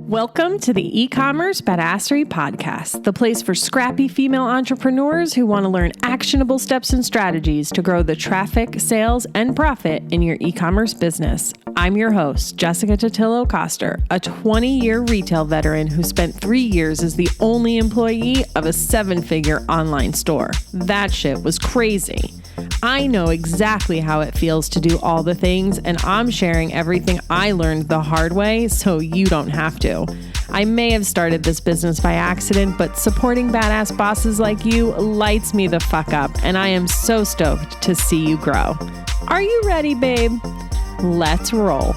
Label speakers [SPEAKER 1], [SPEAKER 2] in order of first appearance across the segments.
[SPEAKER 1] Welcome to the eCommerce Badassery podcast, the place for scrappy female entrepreneurs who want to learn actionable steps and strategies to grow the traffic, sales, and profit in your e-commerce business. I'm your host, Jessica Totillo-Coster, a 20-year retail veteran who spent 3 years as the only employee of a 7-figure online store. That shit was crazy. I know exactly how it feels to do all the things, and I'm sharing everything I learned the hard way so you don't have to. I may have started this business by accident, but supporting badass bosses like you lights me the fuck up, and I am so stoked to see you grow. Are you ready, babe? Let's roll.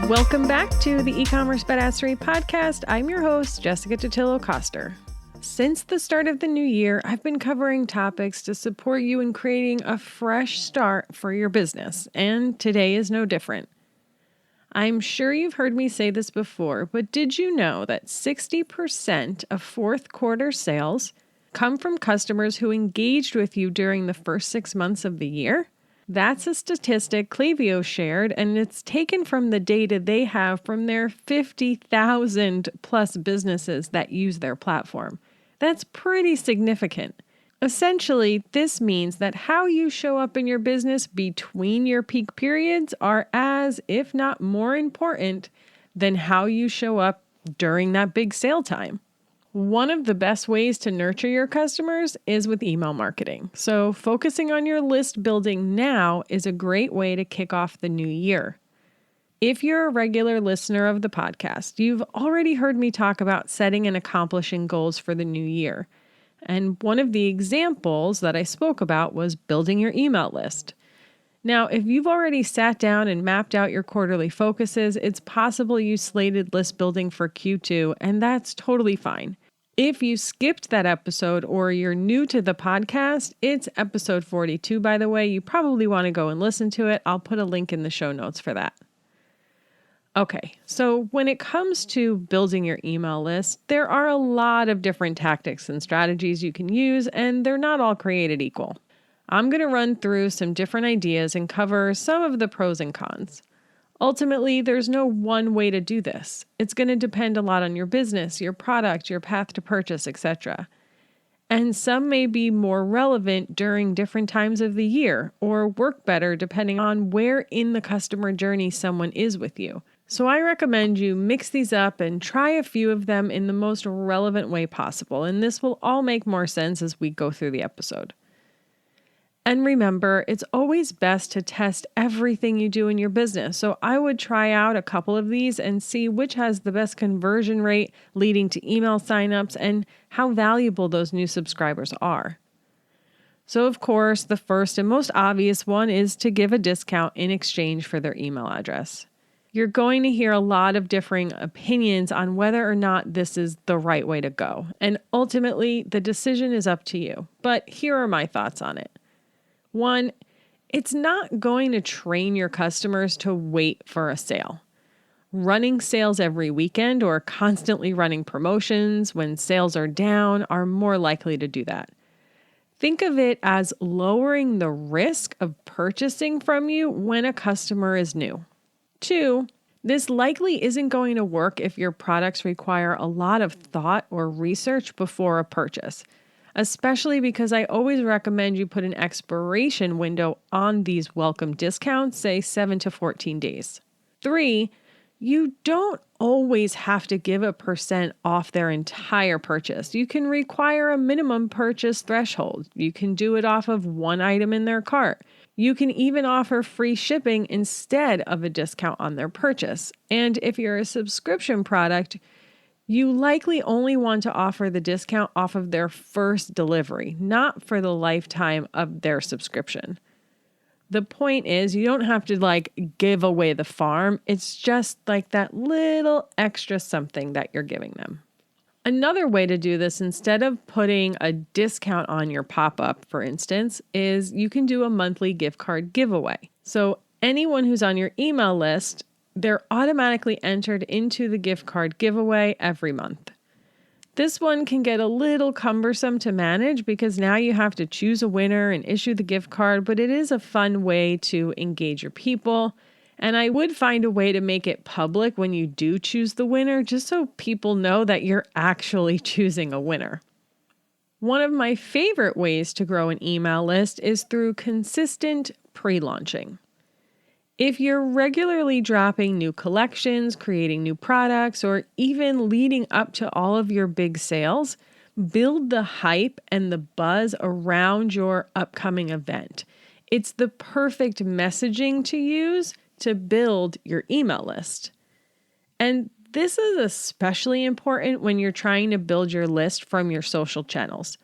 [SPEAKER 1] Welcome back to the eCommerce Badassery podcast. I'm your host, Jessica Totillo-Coster. Since the start of the new year, I've been covering topics to support you in creating a fresh start for your business, and today is no different. I'm sure you've heard me say this before, but did you know that 60% of fourth quarter sales come from customers who engaged with you during the first 6 months of the year? That's a statistic Klaviyo shared, and it's taken from the data they have from their 50,000 plus businesses that use their platform. That's pretty significant. Essentially, this means that how you show up in your business between your peak periods are as, if not more important, than how you show up during that big sale time. One of the best ways to nurture your customers is with email marketing. So focusing on your list building now is a great way to kick off the new year. If you're a regular listener of the podcast, you've already heard me talk about setting and accomplishing goals for the new year. And one of the examples that I spoke about was building your email list. Now, if you've already sat down and mapped out your quarterly focuses, it's possible you slated list building for Q2, and that's totally fine. If you skipped that episode or you're new to the podcast, it's episode 42, by the way. You probably want to go and listen to it. I'll put a link in the show notes for that. Okay, so when it comes to building your email list, there are a lot of different tactics and strategies you can use, and they're not all created equal. I'm going to run through some different ideas and cover some of the pros and cons. Ultimately, there's no one way to do this. It's going to depend a lot on your business, your product, your path to purchase, etc. And some may be more relevant during different times of the year or work better depending on where in the customer journey someone is with you. So I recommend you mix these up and try a few of them in the most relevant way possible, and this will all make more sense as we go through the episode. And remember, it's always best to test everything you do in your business. So I would try out a couple of these and see which has the best conversion rate leading to email signups and how valuable those new subscribers are. So of course, the first and most obvious one is to give a discount in exchange for their email address. You're going to hear a lot of differing opinions on whether or not this is the right way to go. And ultimately, the decision is up to you. But here are my thoughts on it. 1, it's not going to train your customers to wait for a sale. Running sales every weekend or constantly running promotions when sales are down are more likely to do that. Think of it as lowering the risk of purchasing from you when a customer is new. 2, this likely isn't going to work if your products require a lot of thought or research before a purchase, especially because I always recommend you put an expiration window on these welcome discounts, say 7 to 14 days. 3, you don't always have to give a % off their entire purchase. You can require a minimum purchase threshold. You can do it off of one item in their cart. You can even offer free shipping instead of a discount on their purchase. And if you're a subscription product, you likely only want to offer the discount off of their first delivery, not for the lifetime of their subscription. The point is, you don't have to give away the farm. It's just like that little extra something that you're giving them. Another way to do this, instead of putting a discount on your pop-up, for instance, is you can do a monthly gift card giveaway. So anyone who's on your email list, they're automatically entered into the gift card giveaway every month. This one can get a little cumbersome to manage because now you have to choose a winner and issue the gift card, but it is a fun way to engage your people And I would find a way to make it public when you do choose the winner, just so people know that you're actually choosing a winner. One of my favorite ways to grow an email list is through consistent pre-launching. If you're regularly dropping new collections, creating new products, or even leading up to all of your big sales, build the hype and the buzz around your upcoming event. It's the perfect messaging to use to build your email list. And this is especially important when you're trying to build your list from your social channels.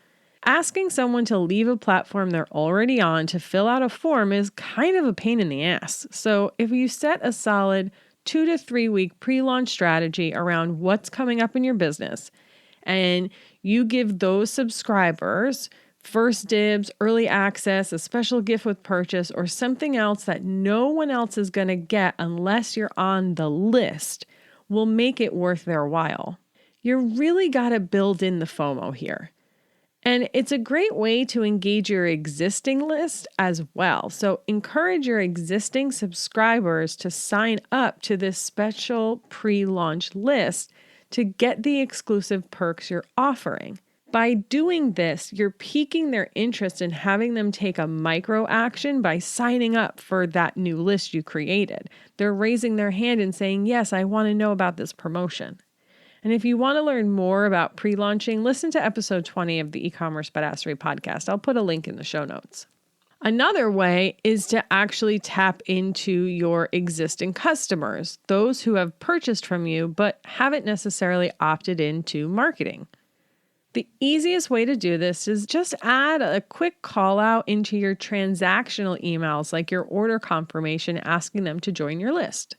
[SPEAKER 1] Asking someone to leave a platform they're already on to fill out a form is kind of a pain in the ass. So if you set a solid 2 to 3 week pre-launch strategy around what's coming up in your business, and you give those subscribers first dibs, early access, a special gift with purchase, or something else that no one else is going to get unless you're on the list, will make it worth their while. You really got to build in the FOMO here. And it's a great way to engage your existing list as well. So encourage your existing subscribers to sign up to this special pre-launch list to get the exclusive perks you're offering. By doing this, you're piquing their interest in having them take a micro action by signing up for that new list you created. They're raising their hand and saying, yes, I want to know about this promotion. And if you want to learn more about pre-launching, listen to episode 20 of the eCommerce Badassery podcast. I'll put a link in the show notes. Another way is to actually tap into your existing customers, those who have purchased from you but haven't necessarily opted into marketing. The easiest way to do this is just add a quick call out into your transactional emails, like your order confirmation, asking them to join your list.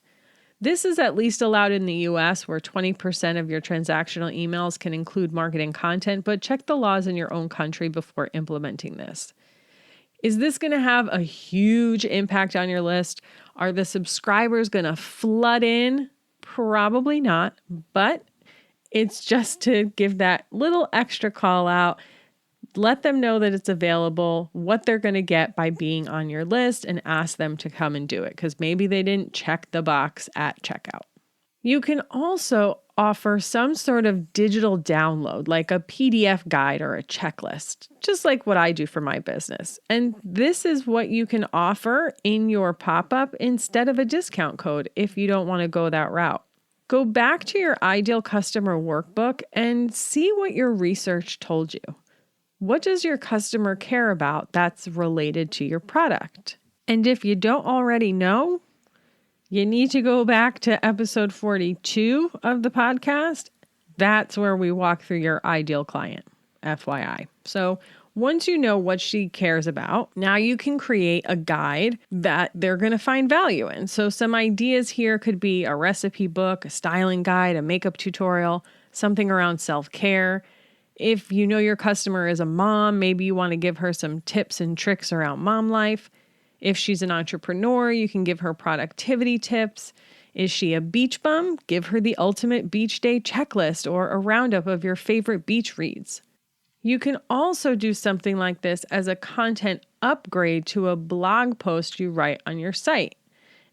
[SPEAKER 1] This is at least allowed in the US, where 20% of your transactional emails can include marketing content, but check the laws in your own country before implementing this. Is this going to have a huge impact on your list? Are the subscribers going to flood in? Probably not, but it's just to give that little extra call out. Let them know that it's available, what they're going to get by being on your list, and ask them to come and do it because maybe they didn't check the box at checkout. You can also offer some sort of digital download, like a PDF guide or a checklist, just like what I do for my business. And this is what you can offer in your pop-up instead of a discount code if you don't want to go that route. Go back to your ideal customer workbook and see what your research told you. What does your customer care about that's related to your product? And if you don't already know, you need to go back to episode 42 of the podcast. That's where we walk through your ideal client, FYI. So once you know what she cares about, now you can create a guide that they're going to find value in. So some ideas here could be a recipe book, a styling guide, a makeup tutorial, something around self-care. If you know your customer is a mom, maybe you want to give her some tips and tricks around mom life. If she's an entrepreneur, you can give her productivity tips. Is she a beach bum? Give her the ultimate beach day checklist or a roundup of your favorite beach reads. You can also do something like this as a content upgrade to a blog post you write on your site.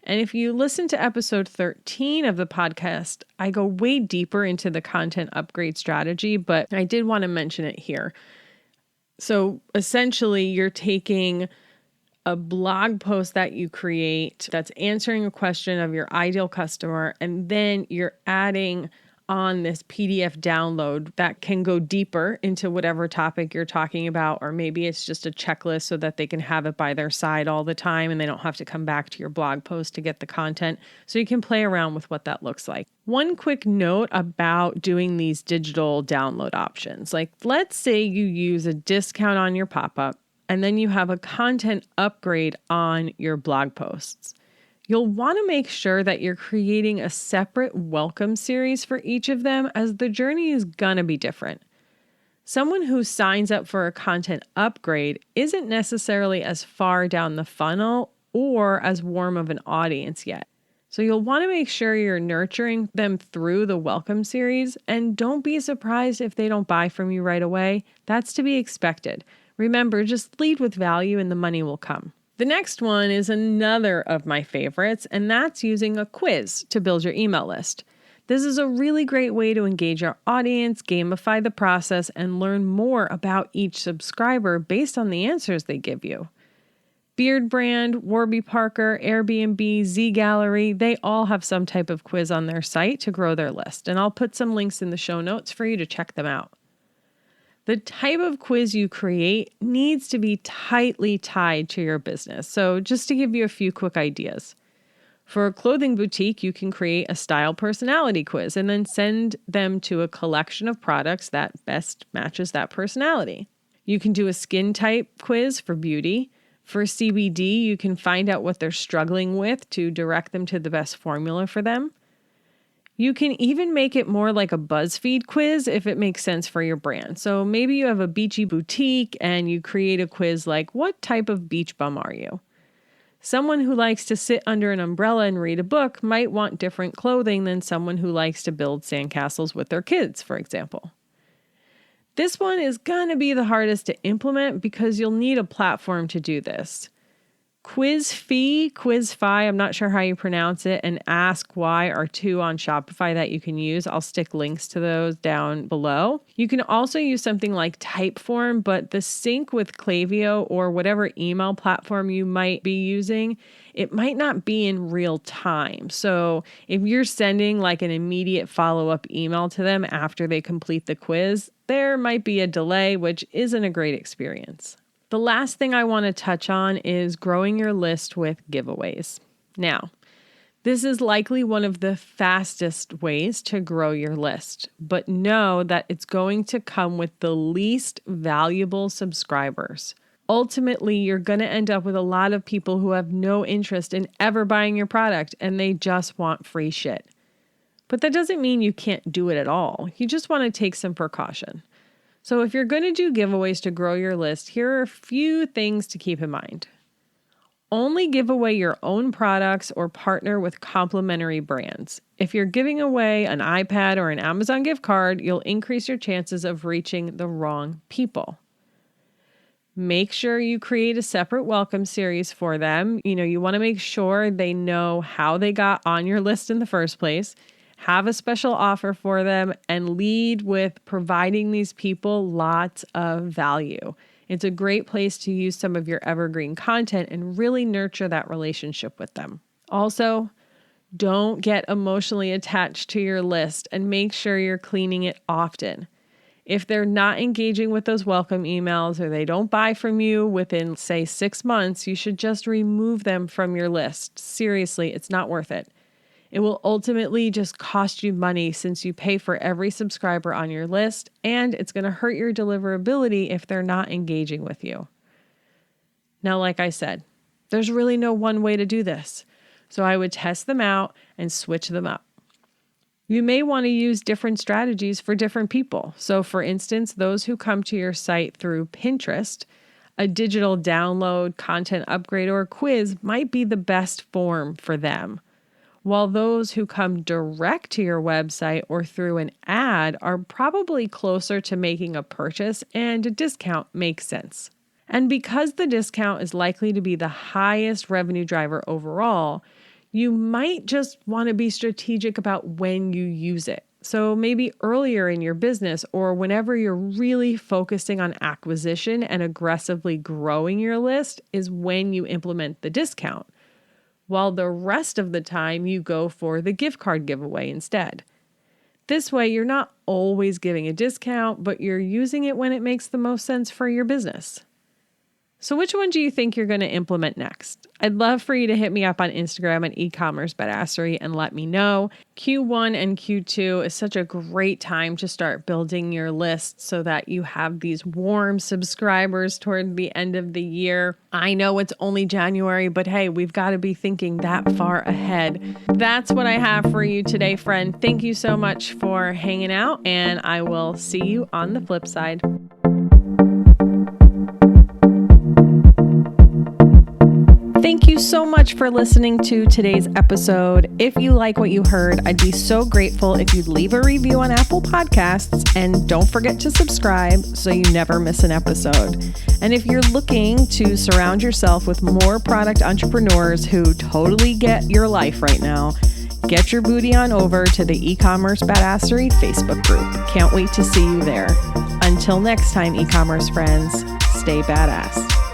[SPEAKER 1] And if you listen to episode 13 of the podcast, I go way deeper into the content upgrade strategy, but I did want to mention it here. So essentially, you're taking a blog post that you create that's answering a question of your ideal customer, and then you're adding on this PDF download that can go deeper into whatever topic you're talking about, or maybe it's just a checklist so that they can have it by their side all the time and they don't have to come back to your blog post to get the content. So you can play around with what that looks like. One quick note about doing these digital download options. Like, let's say you use a discount on your pop-up and then you have a content upgrade on your blog posts. You'll want to make sure that you're creating a separate welcome series for each of them, as the journey is going to be different. Someone who signs up for a content upgrade isn't necessarily as far down the funnel or as warm of an audience yet. So you'll want to make sure you're nurturing them through the welcome series, and don't be surprised if they don't buy from you right away. That's to be expected. Remember, just lead with value and the money will come. The next one is another of my favorites, and that's using a quiz to build your email list. This is a really great way to engage your audience, gamify the process, and learn more about each subscriber based on the answers they give you. Beard Brand, Warby Parker, Airbnb, Z Gallery, they all have some type of quiz on their site to grow their list, and I'll put some links in the show notes for you to check them out. The type of quiz you create needs to be tightly tied to your business. So just to give you a few quick ideas. For a clothing boutique, you can create a style personality quiz and then send them to a collection of products that best matches that personality. You can do a skin type quiz for beauty. For CBD, you can find out what they're struggling with to direct them to the best formula for them. You can even make it more like a BuzzFeed quiz if it makes sense for your brand. So maybe you have a beachy boutique and you create a quiz like, what type of beach bum are you? Someone who likes to sit under an umbrella and read a book might want different clothing than someone who likes to build sandcastles with their kids, for example. This one is going to be the hardest to implement because you'll need a platform to do this. Quizfy, I'm not sure how you pronounce it, and Whai are two on Shopify that you can use. I'll stick links to those down below. You can also use something like Typeform, but the sync with Klaviyo or whatever email platform you might be using, it might not be in real time. So if you're sending like an immediate follow-up email to them after they complete the quiz, there might be a delay, which isn't a great experience. The last thing I want to touch on is growing your list with giveaways. Now, this is likely one of the fastest ways to grow your list, but know that it's going to come with the least valuable subscribers. Ultimately, you're going to end up with a lot of people who have no interest in ever buying your product and they just want free shit. But that doesn't mean you can't do it at all. You just want to take some precaution. So if you're going to do giveaways to grow your list, here are a few things to keep in mind. Only give away your own products or partner with complementary brands. If you're giving away an iPad or an Amazon gift card, you'll increase your chances of reaching the wrong people. Make sure you create a separate welcome series for them. You want to make sure they know how they got on your list in the first place. Have a special offer for them and lead with providing these people lots of value. It's a great place to use some of your evergreen content and really nurture that relationship with them. Also, don't get emotionally attached to your list and make sure you're cleaning it often. If they're not engaging with those welcome emails or they don't buy from you within, say, 6 months, you should just remove them from your list. Seriously, it's not worth it. It will ultimately just cost you money since you pay for every subscriber on your list, and it's going to hurt your deliverability if they're not engaging with you. Now, like I said, there's really no one way to do this, so I would test them out and switch them up. You may want to use different strategies for different people. So, for instance, those who come to your site through Pinterest, a digital download, content upgrade, or quiz might be the best form for them. While those who come direct to your website or through an ad are probably closer to making a purchase and a discount makes sense. And because the discount is likely to be the highest revenue driver overall, you might just want to be strategic about when you use it. So maybe earlier in your business or whenever you're really focusing on acquisition and aggressively growing your list is when you implement the discount, while the rest of the time you go for the gift card giveaway instead. This way, you're not always giving a discount, but you're using it when it makes the most sense for your business. So which one do you think you're going to implement next? I'd love for you to hit me up on Instagram at eCommerce Badassery and let me know. Q1 and Q2 is such a great time to start building your list so that you have these warm subscribers toward the end of the year. I know it's only January, but hey, we've got to be thinking that far ahead. That's what I have for you today, friend. Thank you so much for hanging out, and I will see you on the flip side. Thank you so much for listening to today's episode. If you like what you heard, I'd be so grateful if you'd leave a review on Apple Podcasts, and don't forget to subscribe so you never miss an episode. And if you're looking to surround yourself with more product entrepreneurs who totally get your life right now, get your booty on over to the eCommerce Badassery Facebook group. Can't wait to see you there. Until next time, e-commerce friends, stay badass.